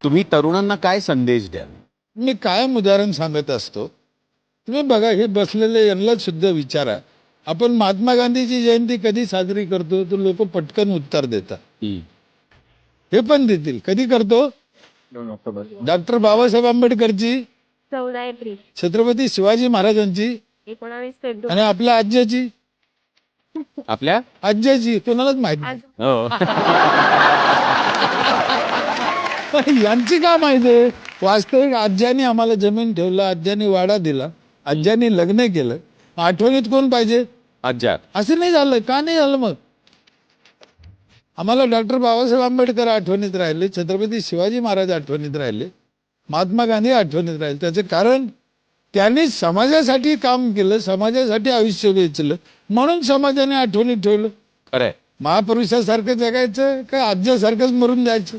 तुम्ही तरुणांना काय संदेश द्याल? मी कायम उदाहरण सांगत असतो. तुम्ही बघा, हे बसलेले यांना सुद्धा विचारा, आपण महात्मा गांधीची जयंती कधी साजरी करतो? तर लोक पटकन उत्तर देतात. हे पण देतील. कधी करतो? डॉक्टर बाबासाहेब आंबेडकरची, 14 एप्रिल छत्रपती शिवाजी महाराजांची 19 फेब्रुवारी आणि आपल्या आज्याची. आपल्या आज्याची कोणालाच माहित नाही. हो पण यांची काय माहिती आहे? वास्तविक आज्याने आम्हाला जमीन ठेवलं, आज्याने वाडा दिला, आज्याने लग्न केलं. आठवणीत कोण पाहिजे? आज्या. असं नाही झालं. का नाही झालं मग? आम्हाला डॉक्टर बाबासाहेब आंबेडकर आठवणीत राहिले, छत्रपती शिवाजी महाराज आठवणीत राहिले, महात्मा गांधी आठवणीत राहिले. त्याचं कारण त्यांनी समाजासाठी काम केलं, समाजासाठी आयुष्य वेचलं, म्हणून समाजाने आठवणीत ठेवलं. खरंय. महापुरुषासारखं जगायचं का आज्यासारखंच मरून जायचं?